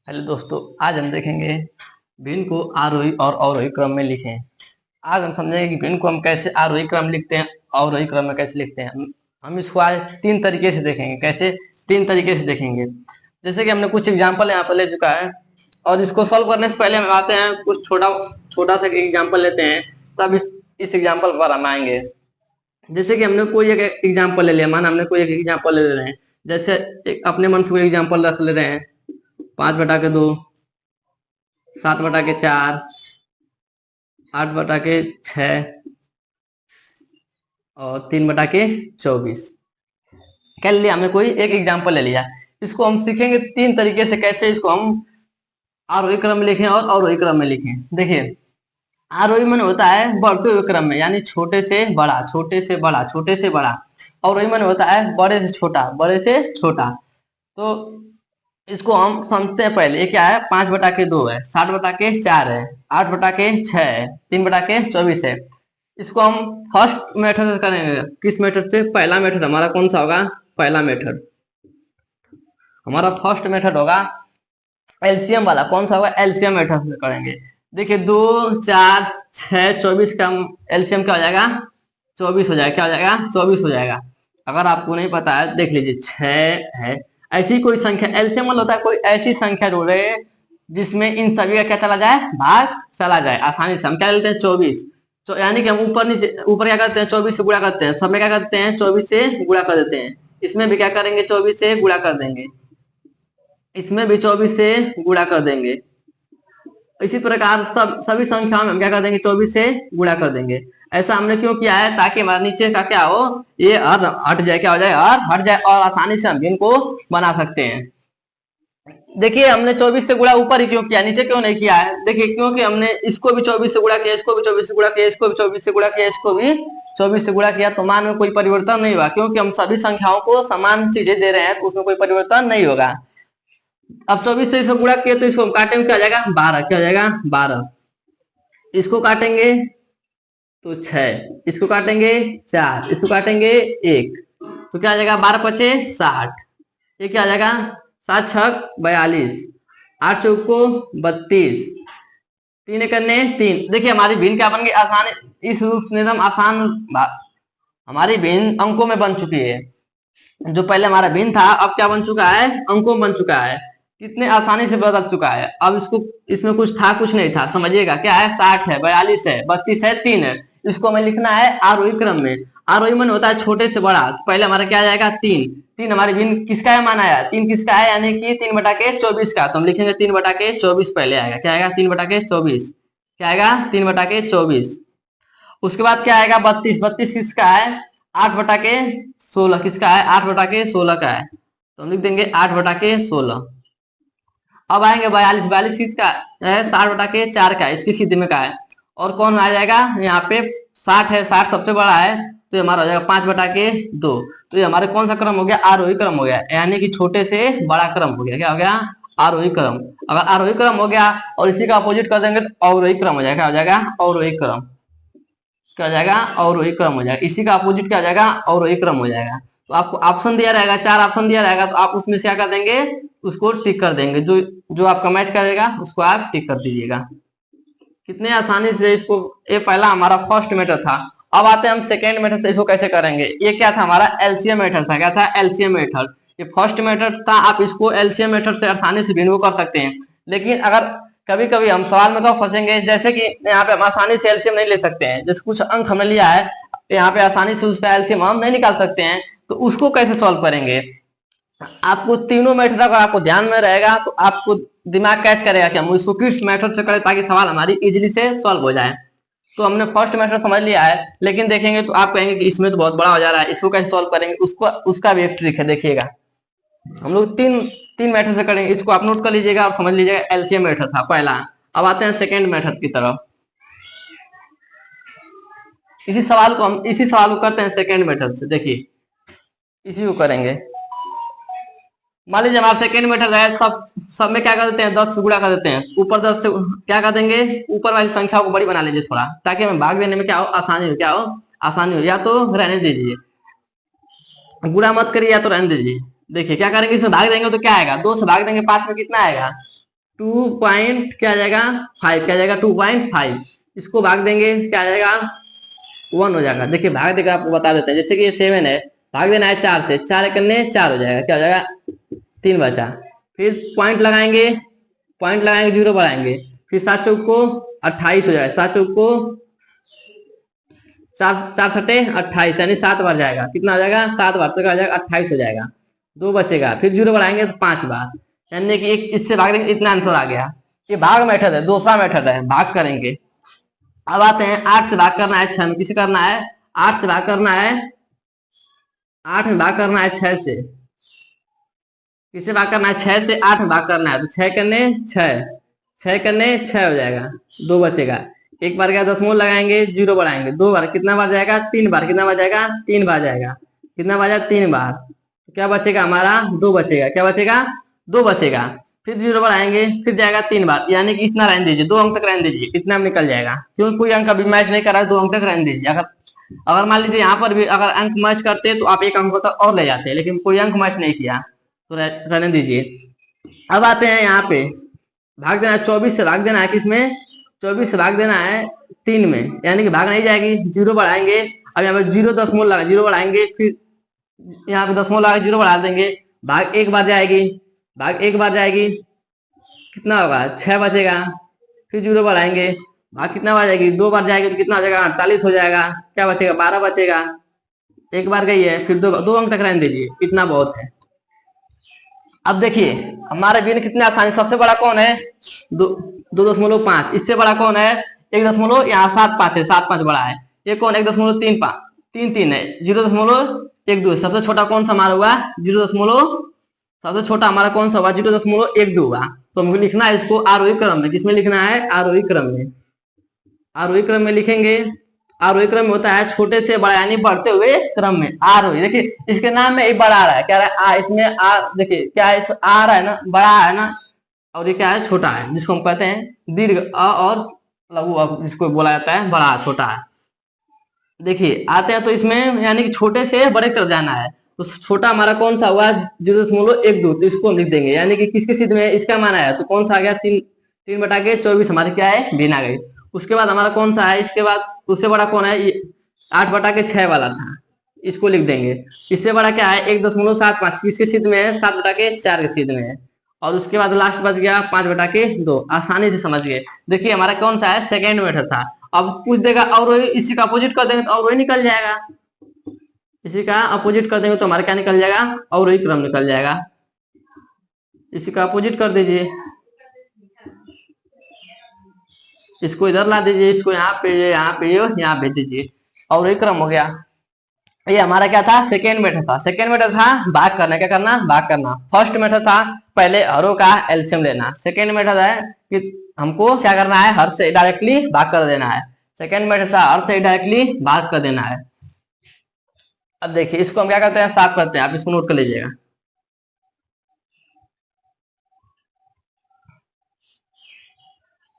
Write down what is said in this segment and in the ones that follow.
Hello दोस्तों, आज हम देखेंगे भिन्न को आरोही और अवरोही क्रम में लिखें। आज हम समझेंगे कि भिन्न को हम कैसे आरोही क्रम लिखते हैं, अवरोही क्रम में कैसे लिखते हैं। हम इसको आज तीन तरीके से देखेंगे। कैसे? तीन तरीके से देखेंगे। जैसे कि हमने कुछ एग्जाम्पल यहाँ पर ले चुका है और इसको सॉल्व करने से पहले हम आते हैं कुछ छोटा छोटा सा एग्जाम्पल लेते हैं, तब इस एग्जाम्पल पर हम आएंगे। जैसे कि हमने कोई एक एग्जाम्पल ले लिया, माना हमने कोई एक एग्जाम्पल ले रहे हैं। जैसे अपने मन से कोई एग्जाम्पल रख ले रहे हैं, 5/2, 7/4, 8/6 और 3/24। कह लिया हमने कोई एक एग्जाम्पल ले लिया। इसको हम सीखेंगे तीन तरीके से कैसे इसको हम आरोही क्रम में लिखें और अवरोही क्रम में लिखें। देखिए, आरोही मन होता है बढ़ते हुए क्रम में, यानी छोटे से बड़ा, छोटे से बड़ा, छोटे से बड़ा। अवरोही मन होता है बड़े से छोटा, बड़े से छोटा। तो इसको हम समझते हैं। पहले ये क्या है? 5/2 है, 7/4 है, 8/6 है, 3/24 है। इसको हम फर्स्ट मेथड से करेंगे। किस मेथड से? पहला मेथड हमारा कौन सा होगा? पहला मेथड हमारा फर्स्ट मेथड होगा एलसीएम वाला। कौन सा होगा? एलसीएम मेथड से करेंगे। देखिए, 2, 4, 6, 24 का एलसीएम क्या हो जाएगा? 24 हो जाएगा। क्या हो जाएगा? 24 हो जाएगा। अगर आपको नहीं पता है देख लीजिए, 6 है, ऐसी कोई संख्या। एलसीएम होता है कोई ऐसी संख्या जोड़े जिसमें इन सभी का क्या चला जाए? भाग चला जाए आसानी से। हम क्या लेते हैं? 24। तो यानी कि हम ऊपर नीचे, ऊपर क्या करते हैं? 24 से गुणा करते हैं। सब में क्या करते हैं? 24 से गुणा कर देते हैं। इसमें भी क्या करेंगे? 24 से गुणा कर देंगे। इसमें भी 24 से गुणा कर देंगे। इसी प्रकार सभी संख्याओं में हम क्या कर देंगे? 24 से गुणा कर देंगे। ऐसा हमने क्यों किया है? ताकि हमारे नीचे का क्या हो, ये हट जाए। क्या हो जाए? हट जाए और आसानी से हम इनको बना सकते हैं। देखिए, हमने 24 से गुणा ऊपर ही क्यों किया, नीचे क्यों नहीं किया है? देखिए, क्योंकि हमने इसको भी 24 से गुणा किया, इसको भी 24 से गुणा किया, इसको भी 24 से गुणा किया, इसको भी 24 से गुणा किया, तो मान में कोई परिवर्तन नहीं हुआ। क्योंकि हम सभी संख्याओं को समान चीजें दे रहे हैं, तो उसमें कोई परिवर्तन नहीं होगा। अब 24 से इसको गुणा किया तो इसको हम काटेंगे, क्या हो जाएगा? 12। क्या हो जाएगा? 12। इसको काटेंगे तो 6, इसको काटेंगे 4, इसको काटेंगे 1, तो क्या आ जाएगा? 12×5 = 60। ये क्या आ जाएगा? 7×6 = 42, 8×4 = 32, 3×1 = 3। देखिए, हमारी भिन्न क्या बन गई? आसान। इस रूप से एकदम आसान हमारी भिन्न अंकों में बन चुकी है। जो पहले हमारा भिन्न था, अब क्या बन चुका है? अंकों में बन चुका है। कितने आसानी से बदल चुका है। अब इसको, इसमें कुछ था कुछ नहीं था, समझिएगा। क्या है? 60 है, 42 है, 32 है, 3 है। इसको हमें लिखना है आरोही क्रम में। आरोही मन होता है छोटे से बड़ा। पहले हमारा क्या जाएगा? 3। 3 हमारी भिन्न किसका है? माना है 3 किसका है? यानी कि 3/24 का। तो हम लिखेंगे 3/24 पहले आएगा। क्या आएगा? 3/24। क्या आएगा? 3/24। उसके बाद क्या आएगा? 32। 32 किसका है? 8/16 किसका है? 8/16 का है। तो हम लिख देंगे 8/16। अब आएंगे 42। 42 किसका है? 60/4 का है, इसकी सीधी में का है। और कौन आ जाएगा यहाँ पे? 60 है, 60 सबसे बड़ा है, तो ये हमारा हो जाएगा 5/2। तो ये हमारे कौन सा क्रम हो गया? आरोही क्रम हो गया, यानी कि छोटे से बड़ा क्रम हो गया। क्या हो गया? आरोही क्रम। अगर आरोही क्रम हो गया और इसी का अपोजिट कर देंगे तो अवरोही क्रम हो जाएगा। क्या हो जाएगा? अवरोही क्रम। क्या हो जाएगा? अवरोही क्रम हो जाएगा। इसी का अपोजिट क्या हो जाएगा? अवरोही क्रम हो जाएगा। तो आपको ऑप्शन दिया रहेगा, 4 ऑप्शन दिया रहेगा, तो आप उसमें से क्या कर देंगे? उसको टिक कर देंगे। जो जो आपका मैच करेगा उसको आप टिक कर दीजिएगा। कितने आसानी से इसको। ये पहला हमारा फर्स्ट मेथड था। अब आते हैं हम सेकेंड मेथड से। इसको कैसे करेंगे? ये क्या था? हमारा एलसीएम मेथड था। क्या था? LCM method. ये फर्स्ट मेथड था। आप इसको एलसीएम मेथड से आसानी से भिन्न कर सकते हैं। लेकिन अगर कभी कभी हम सवाल में कब फंसेंगे, जैसे कि यहाँ पे हम आसानी से एलसीएम नहीं ले सकते हैं। जैसे कुछ अंक हमने लिया है, यहाँ पे आसानी से उसका एलसीएम हम नहीं निकाल सकते हैं, तो उसको कैसे सॉल्व करेंगे? आपको तीनों मेथड अगर आपको ध्यान में रहेगा तो आपको दिमाग कैच करेगा कि हम इसको किस मेथड से करें ताकि सवाल हमारी इजीली से सॉल्व हो जाए। तो हमने फर्स्ट मेथड समझ लिया है, लेकिन देखेंगे तो आप कहेंगे कि इसमें तो बहुत बड़ा हो जा रहा है, इसको कैसे सॉल्व करेंगे? उसको, उसका भी एक ट्रिक है, देखिएगा। हम लोग तीन तीन मेथड से करेंगे। इसको आप नोट कर लीजिएगा और समझ लीजिएगा। एलसीएम मेथड था पहला। अब आते हैं सेकेंड मेथड की तरफ। इसी सवाल को करते हैं सेकेंड मेथड से। देखिए, इसी को करेंगे। मान लीजिए हमारा सेकेंड मेथड है, सब में क्या कर देते हैं? 10 से गुणा कर देते हैं। ऊपर 10 से क्या कर देंगे? ऊपर वाली संख्या को बड़ी बना लीजिए थोड़ा, ताकि हमें भाग देने में क्या हो? आसानी हो। क्या हो? आसानी हो। या तो रहने दीजिए, गुणा मत करिए, या तो रहने दीजिए। देखिए क्या करेंगे? इसमें भाग देंगे तो क्या आएगा? 2 से भाग देंगे 5 में, कितना आएगा? क्या आ जाएगा 5, क्या आ जाएगा 2.5। इसको भाग देंगे क्या आ जाएगा 1 हो जाएगा। देखिए भाग देकर आपको बता देते हैं, जैसे कि ये 7 है, भाग देना है 4 से, 4 करने 4 हो जाएगा, क्या हो जाएगा 3 बचा। फिर पॉइंट लगाएंगे 0 बढ़ाएंगे, फिर 7 चौक को 28 हो जाएगा, 7 चौक को 4 छठे 28, यानी 7 बार जाएगा, कितना हो जाएगा 7 बार, तो क्या हो जाएगा 28 हो जाएगा। 2 बचेगा, फिर 0 बढ़ाएंगे तो 5 बार, यानी कि एक इससे भाग देंगे, इतना आंसर आ गया। ये भाग मेथड है, दूसरा मेथड है, भाग करेंगे। अब आते हैं 8 से भाग करना है 6 में, किसे करना है 8 से भाग करना है, 8 में भाग करना है 6 से, किसे भाग करना है 6 से 8 में भाग करना है, तो 6 करने 6, 6 करने 6 हो जाएगा, 2 बचेगा। एक बार क्या दशमलव लगाएंगे 0 बढ़ाएंगे, 2 बार कितना बार जाएगा 3 बार, कितना बार जाएगा 3 बार जाएगा, कितना बार जाएगा 3 बार, तो क्या बचेगा हमारा 2 बचेगा, क्या बचेगा 2 बचेगा। फिर 0 बढ़ाएंगे, फिर जाएगा 3 बार, यानी कि इतना रहने दीजिए, 2 अंक तक रहने दीजिए, इतना में निकल जाएगा, क्योंकि कोई अंक अभी मैच नहीं कर रहा है, 2 अंक तक रहने दीजिए। अगर अगर मान लीजिए यहाँ पर भी अगर अंक मैच करते तो आप 1 अंक तक और ले जाते हैं, लेकिन कोई अंक मैच नहीं किया तो रहने दीजिए। अब आते हैं यहाँ पे, भाग देना है 24 से, भाग देना है किसमें 24 से भाग देना है 3 में, यानी कि भाग नहीं जाएगी, 0 बढ़ाएंगे। अब यहाँ पे 0 दशमलव लगा 0 बढ़ाएंगे, फिर यहाँ पे दशमलव लगा 0 बढ़ा देंगे, भाग 1 बार जाएगी, भाग 1 बार जाएगी, कितना होगा 6 बचेगा। फिर 0 बढ़ाएंगे, भाग कितना बार जाएगी 2 बार जाएगी, तो कितना हो जाएगा 48 हो जाएगा, क्या बचेगा 12 बचेगा। 1 बार गई है, फिर 2 अंक तक रहने दीजिए, इतना बहुत है। अब देखिए हमारे बिन कितने आसानी, सबसे बड़ा कौन है 2.5, इससे बड़ा कौन है 1 यहाँ 7.5 है, 7.5 बड़ा है। ये कौन 1.3 है, 0.12, सबसे छोटा कौन सा हमारा हुआ 0. सबसे छोटा हमारा कौन सा हुआ 0.12 हुआ। तो हमको लिखना है इसको आरोही क्रम में, किसमें लिखना है आरोही क्रम में, आरोही क्रम में लिखेंगे। आरोही क्रम में होता है छोटे से बड़ा, यानी बढ़ते हुए क्रम में आरोही। देखिए इसके नाम में बड़ा आ रहा है, क्या रहा है इसमें देखिए क्या है, इसमें आ रहा है ना, बड़ा है ना, और ये क्या है छोटा है, जिसको हम कहते हैं दीर्घ अ और लघु अ, जिसको बोला जाता है बड़ा छोटा है। देखिए आते हैं तो इसमें यानी कि छोटे से बड़े तरफ जाना है, तो छोटा हमारा कौन सा हुआ 0.12, तो इसको हम लिख देंगे, यानी कि किसके सिद्ध में इसका माना है, तो कौन सा आ गया 3/24 हमारी क्या है भिन्न आ गई। उसके बाद हमारा कौन सा है, इसके बाद उससे बड़ा कौन है 8/6 वाला था, इसको लिख देंगे। इससे बड़ा क्या है 1.75, किसके सिद्ध में है 7/4 के सिद्ध में है। और उसके बाद लास्ट बच गया 5/2, आसानी से समझ गए। देखिए हमारा कौन सा है सेकेंड मेथड था। अब पूछ देगा और इसी का अपोजिट कर देंगे तो और वही निकल जाएगा, इसी का अपोजिट कर देंगे तो हमारा क्या निकल जाएगा और वही क्रम निकल जाएगा। इसी का अपोजिट कर दीजिए, इसको इधर ला दीजिए, इसको यहाँ पे यहाँ भेज दीजिए, और वही क्रम हो गया। ये हमारा क्या था सेकेंड मेथड था। सेकेंड मेथड था भाग करना, क्या करना भाग करना। फर्स्ट मेथड था पहले हरों का एलसीएम लेना। सेकेंड मेथड है कि हमको क्या करना है हर से डायरेक्टली भाग कर देना है। सेकेंड मेथड था हर से डायरेक्टली भाग कर देना है। अब देखिए इसको हम क्या करते हैं साफ करते हैं, आप इसको नोट कर लीजिएगा।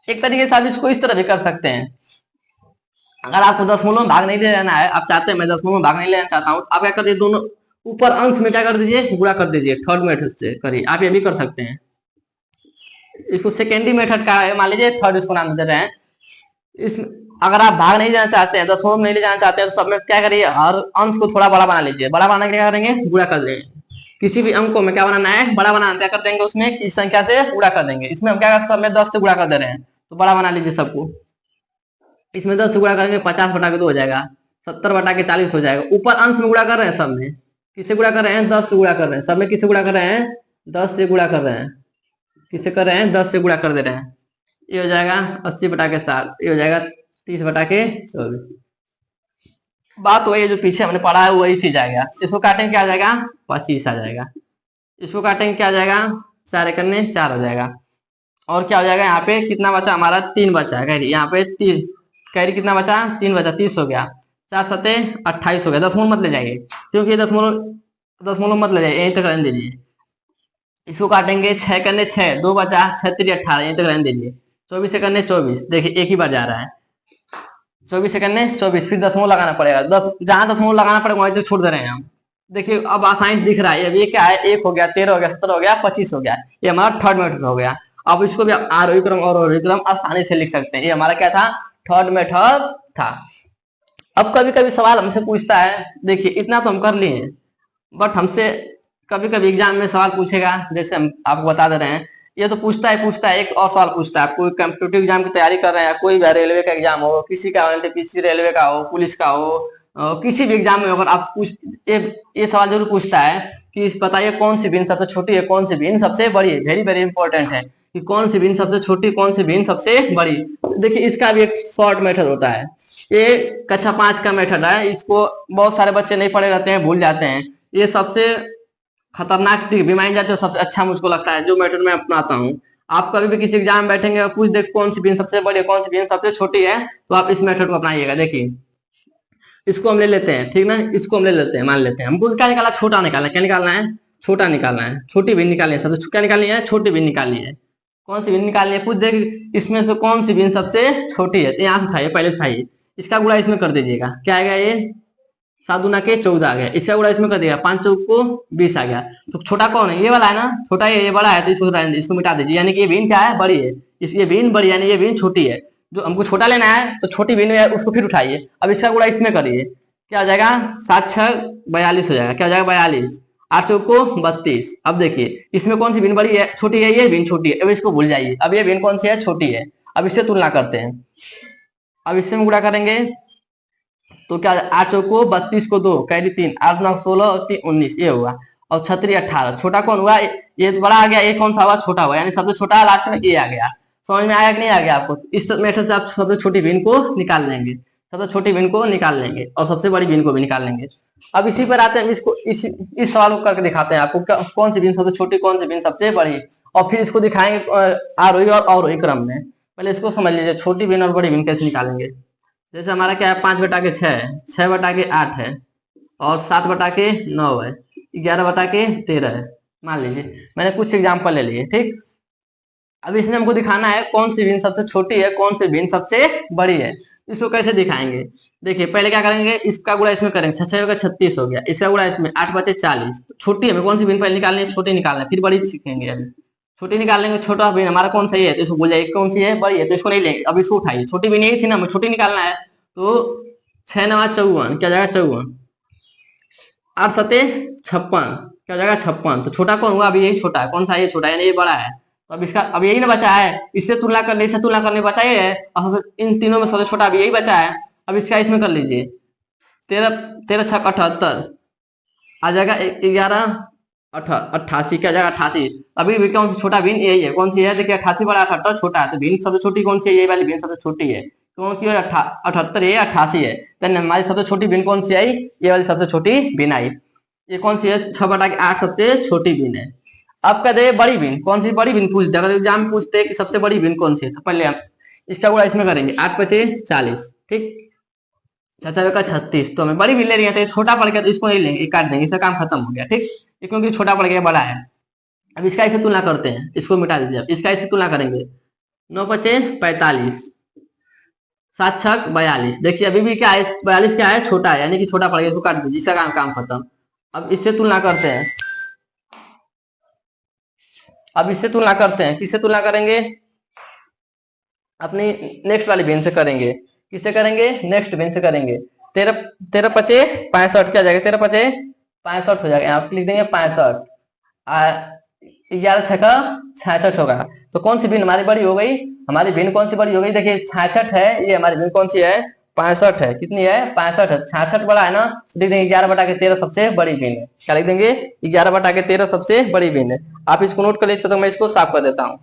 एक तरीके से आप इसको इस तरह भी कर सकते हैं, अगर आपको दशमलव में भाग नहीं ले लेना है, आप चाहते हैं मैं दशमलव में भाग नहीं लेना चाहता हूँ, आप क्या कर दीजिए दोनों ऊपर अंश में क्या कर दीजिए गुणा कर दीजिए, थर्ड मेथड से करिए, आप ये भी कर सकते हैं। इसको सेकेंडरी मेथड का मान लीजिए, थर्ड इसको नाम दे रहे हैं। इस अगर आप भाग नहीं जाना चाहते हैं, दशमलव में नहीं ले जाना चाहते हैं, तो सब में क्या करिए हर अंश को थोड़ा बड़ा बना लीजिए। बड़ा बनाने के क्या करेंगे गुणा कर देंगे, किसी भी अंक को में क्या बनाना है बड़ा बनाना, क्या कर देंगे उसमें किस संख्या से गुणा कर देंगे। इसमें हम क्या सब में 10 से गुणा कर दे रहे हैं, तो बड़ा बना लीजिए सबको। इसमें 10 से गुणा करेंगे 50/2 हो जाएगा, 70/40 हो जाएगा। ऊपर अंश में गुणा कर रहे हैं, सब में किससे गुणा कर रहे हैं 10 से गुणा कर रहे हैं, सब में किससे गुणा कर रहे हैं 10 से गुणा कर रहे हैं, किससे कर रहे हैं 10 से गुणा कर दे रहे हैं। ये हो जाएगा 80/7, ये हो जाएगा 30/24। बात वही है जो पीछे हमने पढ़ा है वही चीज आएगा। इसको काटेंगे क्या आ जाएगा 25 आ जाएगा, इसको काटेंगे क्या आ जाएगा 4 करने 4 हो जाएगा। और क्या हो जाएगा यहाँ पे कितना बचा हमारा 3 बचा, कह रही यहाँ पे 3 कह रही कितना बचा 3 बचा, 30 हो गया, 4 सते 28 हो गया। दशमलव मत ले जाइए, क्योंकि दशमलव मत ले जाइए, यहीं तक रहने दीजिए। इसको काटेंगे 6 करने 6, 2 बचा 6 3 18, यहीं तक रहने दीजिए। 24 से करने 24, देखिए एक ही बार जा रहा है 24 से करने 24, फिर दशमलव लगाना पड़ेगा, 10 जहां दशमलव लगाना पड़ेगा वहीं तक छोड़ दे रहे हैं हम। देखिए अब आसानी दिख रहा है, अब ये क्या है 1 हो गया 13 हो गया 17 हो गया 25 हो गया, ये हमारा थर्ड मेथड हो गया। अब इसको भी आरोही क्रम और अवरोही क्रम आसानी से लिख सकते हैं। ये हमारा क्या था, थर्ड मेथड था। अब कभी कभी सवाल हमसे पूछता है, देखिए इतना तो हम कर लिए हैं, बट हमसे कभी कभी एग्जाम में सवाल पूछेगा, जैसे हम आपको बता दे रहे हैं, ये तो पूछता है एक और सवाल पूछता है। आप कोई कॉम्पिटिटिव एग्जाम की तैयारी कर रहे हैं, कोई भी रेलवे का एग्जाम हो, किसी का एनटीपीसी रेलवे का हो, पुलिस का हो, किसी भी एग्जाम में अगर आप पूछ ये सवाल जरूर पूछता है कि बताइए कौन सी बीन सबसे छोटी है, कौन सी बीन सबसे बड़ी है। वेरी वेरी इंपॉर्टेंट है कि कौन सी बीन सबसे छोटी, कौन सी बीन सबसे बड़ी। देखिए इसका भी एक शॉर्ट मेथड होता है। ये कक्षा 5 का मेथड है, इसको बहुत सारे बच्चे नहीं पढ़े रहते हैं, भूल जाते हैं। ये सबसे खतरनाक ट्रिक भी मानी जाती है, सबसे अच्छा मुझको लगता है जो मेथड मैं अपनाता हूँ। आप कभी भी किसी एग्जाम में बैठेंगे और पूछ दे कौन सी बीन सबसे बड़ी है, कौन सी बीन सबसे छोटी है, तो आप इस मेथड को अपनाइएगा। देखिए इसको हम ले लेते हैं, ठीक ना, इसको हम ले लेते हैं, मान लेते हैं हमको क्या निकाला, छोटा निकालना है। क्या निकालना है, छोटा निकालना है। छोटी बीन निकालनी है, सबसे क्या निकालनी है, छोटी बीन निकालनी है। कौन सी बीन निकालनी है, पूछ दे इसमें से कौन सी बीन सबसे छोटी है, तो यहाँ से उठाइए, पहले से उठाइए, इसका गुणा इसमें कर दीजिएगा। क्या आएगा, ये 7 दूना के 14 आ गया, इसका गुणा इसमें कर दिया, 5 चौक को 20 आ गया। तो छोटा कौन है, ये वाला है ना, छोटा ये बड़ा है, तो इसको मिटा दीजिए, यानी कि ये बीन क्या है, बड़ी है। ये बीन बड़ी यानी ये बीन छोटी है। जो हमको छोटा लेना है तो छोटी बीन है उसको फिर उठाइए, अब इसका गुणा इसमें करिए, क्या हो जाएगा, 7 6 42 हो जाएगा। क्या हो जाएगा, 42, 8 चौक को 32। अब देखिए इसमें कौन सी बीन बड़ी है, छोटी है, ये बीन छोटी है, अब इसको भूल जाइए। अब ये बीन कौन सी है, छोटी है। अब इससे तुलना करते हैं, अब इससे हम गुणा करेंगे तो क्या, 8 चौको 32 को 2 कैरी 3, 8 9 16 और 3 19, ये हुआ। और 36 18, छोटा कौन हुआ, ये बड़ा आ गया, ये कौन सा हुआ, छोटा हुआ, यानी सबसे छोटा लास्ट में ये आ गया। समझ में आया कि नहीं आ गया आपको। इस मेथड से आप सबसे छोटी बीन को निकाल लेंगे, सबसे छोटी बीन को निकाल लेंगे और सबसे बड़ी बीन को भी निकाल लेंगे। अब इसी पर आते हैं, इसको इस सवाल को करके दिखाते हैं आपको कौन सी बीन सबसे छोटी, कौन सी बीन सबसे बड़ी, और फिर इसको दिखाएंगे आरोही और अवरोही क्रम में। पहले इसको समझ लीजिए, छोटी बीन और बड़ी बीन कैसे निकालेंगे। जैसे हमारा क्या है, 5 बटा के 6 है, 6 बटा के 8 है, और 7 बटा के 9 है, 11 बटा के 13 है। मान लीजिए मैंने कुछ एग्जाम्पल ले लिए, ठीक। अब इसमें हमको दिखाना है कौन सी बीन सबसे छोटी है, कौन सी बीन सबसे बड़ी है। इसको कैसे दिखाएंगे, देखिए पहले क्या करेंगे, इसका गुणा इसमें करेंगे, 6 का 36 हो गया, इसका गुणा इसमें, 8 बचे 40। छोटी हमें कौन सी बीन पहले निकालनी है, छोटी निकालना है, फिर बड़ी सीखेंगे। अभी छोटी निकाल लेंगे, छोटा बीन हमारा कौन सा है, तो इसको बोल जाइए कौन सी है, बड़ी है, तो इसको नहीं लेंगे। अब इसको उठाइए, छोटी बीन यही थी ना, हमें छोटी निकालना है, तो 6 9 54, क्या जाएगा 54, 8 7 56, क्या जाएगा 56। तो छोटा कौन हुआ, अभी यही छोटा है, कौन सा, ये छोटा है, यानी ये बड़ा है। तो अब इसका अब यही ना बचा है, इससे तुलना कर लीजिए, इससे तुलना करने बचा ये है, अब इन तीनों में सबसे छोटा अभी यही बचा है। अब इसका इसमें कर लीजिए, 13 13 6 78 आ जाएगा, 11 88, क्या जाएगा 88। अभी भी कौन सी छोटा बीन यही है, कौन सी है, देखिए 88 बड़ा 78 छोटा है, तो बीन सबसे छोटी कौन सी है, ये वाली बीन सबसे छोटी है, कौन की 78 है, 88 है, तो हमारी सबसे छोटी बीन कौन सी आई, ये वाली सबसे छोटी बीन आई। ये कौन सी है, 6 बटा के 8 सबसे छोटी बीन है। अब कहते हैं बड़ी बीन, कौन सी बड़ी बीन पूछते हैं, अगर एग्जाम में पूछते हैं कि सबसे बड़ी बीन कौन सी है, तो पहले हम इसका गुणा इसमें करेंगे, 8 पचे 40, ठीक, 6 का 36, तो हमें बड़ी बीन ले रही है, तो छोटा पड़ गया तो इसको नहीं लेंगे, काट देंगे, इसका काम खत्म हो गया, ठीक, क्योंकि छोटा पड़ गया, बड़ा है। अब इसका इसे तुलना करते हैं, इसको मिटा दीजिए, अब इसका इसे तुलना करेंगे, 9 पचे 45, 7 छक 42, देखिए अभी भी क्या है, 42 क्या है, छोटा है, यानी कि छोटा पड़ गया, इसको काट दीजिए, इसका काम खत्म। अब इससे तुलना करते हैं, अब इससे तुलना करते हैं, किससे तुलना करेंगे, अपनी नेक्स्ट वाली बेन से करेंगे। किससे करेंगे, नेक्स्ट बेन से करेंगे। 13 13 पचे 65, क्या जाएगा, 13 पचे 65 हो जाएगा, यहाँ पे लिख देंगे 65, 11 छका 66 होगा। तो कौन सी बीन हमारी बड़ी हो गई, हमारी बीन कौन सी बड़ी हो गई, देखिए 66 है, ये हमारी बीन कौन सी है, 65 है, कितनी है, 65 है, 66 बड़ा है ना, लिख देंगे 11 बटा के 13 सबसे बड़ी बीन है। क्या लिख देंगे, 11 बटा के 13 सबसे बड़ी बीन है। आप इसको नोट कर लीजिए, तो मैं इसको साफ कर देता हूँ।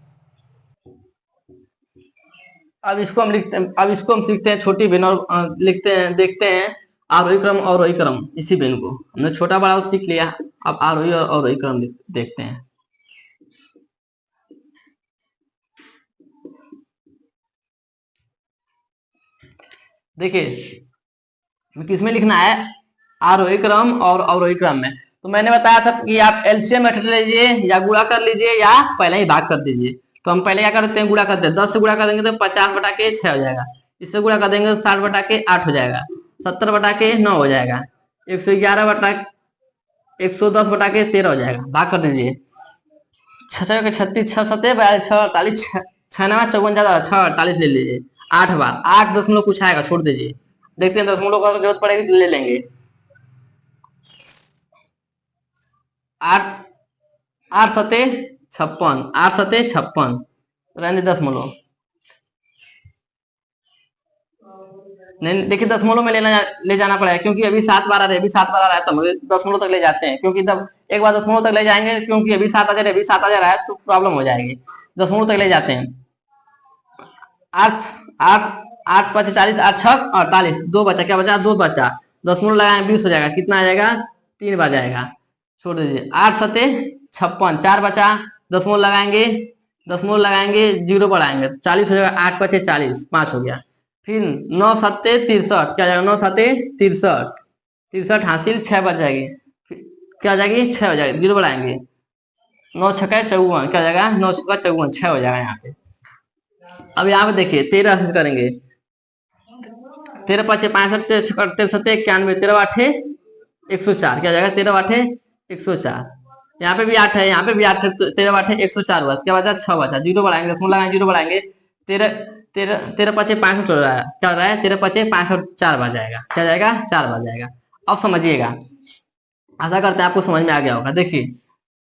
अब इसको हम लिखते हैं, अब इसको हम सीखते हैं छोटी बीन, और लिखते हैं, देखते हैं आरोही क्रम और अवरोही क्रम। इसी बीन को हमने छोटा बड़ा सीख लिया, अब आरोही और अवरोही क्रम देखते हैं। देखिए किसमें लिखना है, आरोही क्रम और अवरोही क्रम में। तो मैंने बताया था कि आप एलसीएम मेथड लीजिए, या गुणा कर लीजिए, या पहले ही भाग कर दीजिए। तो हम पहले क्या करते हैं, गुणा करते हैं, 10 से गुणा कर देंगे तो 50 बटा के 6 हो जाएगा, इससे गुणा कर देंगे तो 60 बटा के 8 हो जाएगा, 70 बटा के 9 हो जाएगा, 111 बटा 110 बटा के 13 हो जाएगा, भाग कर दीजिए। छह के 36, 6 7 42, 6 48, 6 9 54 ज्यादा 6 48 ले लीजिए। 8 बार 8 दशमलव कुछ आएगा, छोड़ दीजिए। देखते हैं दशमलव का जरूरत पड़ेगी तो ले लेंगे। 8 8 सते 56, 8 सते 56, रहने दशमलव। नहीं देखिए दशमलव में ले जाना पड़ेगा, क्योंकि अभी 7 बार आ रहे, अभी 7 बार आ रहा है तो हम दशमलव तक ले जाते हैं, क्योंकि तब एक बार दशमलव तक ले जाएंगे, क्योंकि अभी 7 आ जा रहा है, अभी 7 आ जा रहा है तो प्रॉब्लम हो जाएगी। दशमलव तक ले जाते हैं। 8 8 8 5 40, 8 6 48, 2 बचा, क्या बचा? 2 बचा। दशमलव लगाए 20 हो जाएगा, कितना आ जाएगा? 3 बार जाएगा, छोड़ दीजिए। 8 सते 56, 4 बचा, दशमलव लगाएंगे, जीरो बढ़ाएंगे, 40 हो जाएगा। 8 5 40, 5 हो गया। फिर 9 7 63, क्या जाएगा? 9 7 63, 63 हासिल, 6 बच जाएगी, क्या हो जाएगी? 6 हो जाएगी, जीरो बढ़ाएंगे। 9 6 54, क्या हो जाएगा? 9 6 54, 6 हो जाएगा यहाँ पे। अब यहाँ पे देखिए 13 से करेंगे। 13 5 65, 13 7 91, 13 8 104, क्या हो जाएगा? 13 8 104। यहाँ पे भी 8 है, यहाँ पे भी 8 है, 13 8 104 बचा, क्या बचा? 6 बचा, जीरो बढ़ाएंगे, दशमलव लगाएंगे, जीरो बढ़ाएंगे। 13 13 13 5 65 हो रहा है, क्या हो रहा है? 13 5 65, 4 बार जाएगा, क्या जाएगा? 4 बार जाएगा। अब समझिएगा, आशा करते हैं आपको समझ में आ गया होगा। देखिए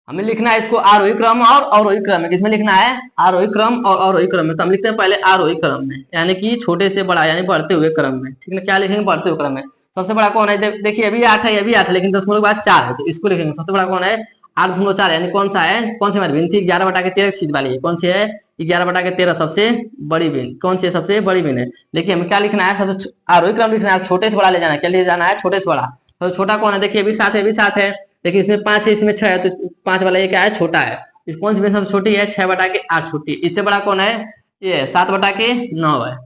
हमें लिखना है इसको आरोही क्रम और अवरोही क्रम में। किसमें लिखना है? आरोही क्रम और अवरोही क्रम में। तो हम लिखते हैं पहले आरोही क्रम में, यानी कि छोटे से बड़ा, यानी बढ़ते हुए क्रम में। ठीक है, क्या लिखेंगे? बढ़ते हुए क्रम में। सबसे बड़ा कौन है? देखिए अभी 8 है, अभी 8 है, लेकिन दशमलव के बाद 4 है, तो इसको लिखेंगे। सबसे बड़ा कौन है? 8.4, यानी कौन सा है? कौन सी हमारी भिन्न थी? 11 बटा के 13 सीध वाली है, कौन सी है? 11 बटा के 13 सबसे बड़ी भिन्न। कौन सी है? सबसे बड़ी भिन्न है। लेकिन हमें क्या लिखना है? सबसे आरोही क्रम लिखना है, छोटे से बड़ा ले जाना है। क्या ले जाना है? छोटे से बड़ा। तो छोटा कौन है? देखिए अभी 7 है, अभी 7 है, देखिए इसमें 5 है, इसमें 6 है, तो 5 वाला ये क्या है? छोटा है। इस कौन सी में सबसे छोटी है? 6 बटा के 8 छोटी। इससे बड़ा कौन है? ये 7 बटा के 9 है।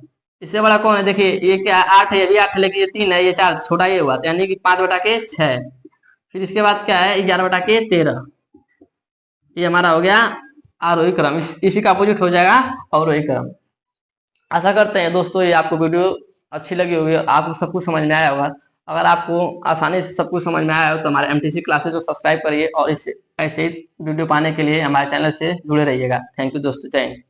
इससे बड़ा कौन है? देखिए ये क्या? 8 है, ये भी 8 है, लेकिन ये 3 है, ये 4, छोटा ये हुआ, यानी कि 5 बटा के 6। फिर इसके बाद क्या है? 11 बटा के 13। ये हमारा हो गया आरोही क्रम। इसी का अपोजिट हो जाएगा अवरोही क्रम। आशा करते हैं दोस्तों ये आपको वीडियो अच्छी लगी होगी, आपको सब कुछ समझ में आया होगा। अगर आपको आसानी से सब कुछ समझ में आया हो तो हमारे एमटीसी क्लासेस को सब्सक्राइब करिए, और इस ऐसे वीडियो पाने के लिए हमारे चैनल से जुड़े रहिएगा। थैंक यू दोस्तों, जय हिंद।